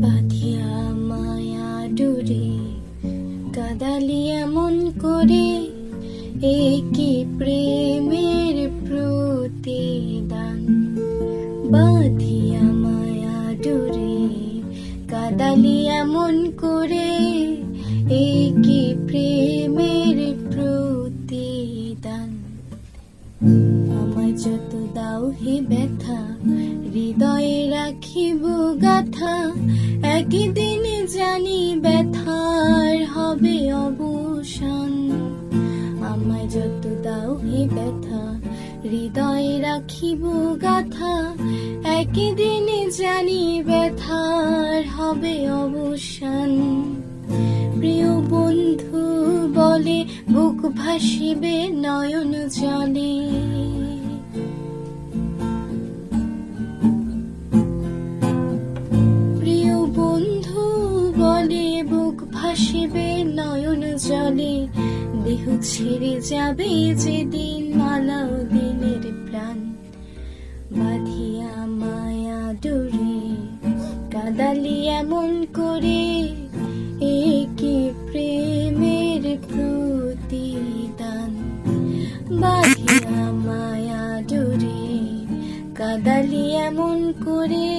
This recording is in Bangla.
বাঁধিয়া মায়া ডোরে কাদালি এমন করে, এ কি প্রেমের প্রতিদান। বাঁধিয়া মায়া ডোরে কাদালি এমন করে, এ কি প্রেমের প্রতিদান। আমায় যত দাও হে ব্যথা, হৃদয়ে রাখিব গাথা, একদিন জানি ব্যথার হবে অবসান। আমায় যত দাও হে ব্যথা, হৃদয়ে রাখিব গাথা, একদিন জানি ব্যথার হবে অবসান। প্রিয় বন্ধু বলে বুক ভাসিবে নয়ন জলে, প্রিয় বন্ধু বলে বুক ভাসিবে নয়ন জলে। দেহ ছেড়ে যাবে যেদিন আলাউদ্দিনের প্রাণ। বাঁধিয়া মায়া ডোরে কাদালি এমন করে, এ কি প্রেমের প্রতিদান। বাঁধিয়া মায়া ডোরে কাদালি এমন করে,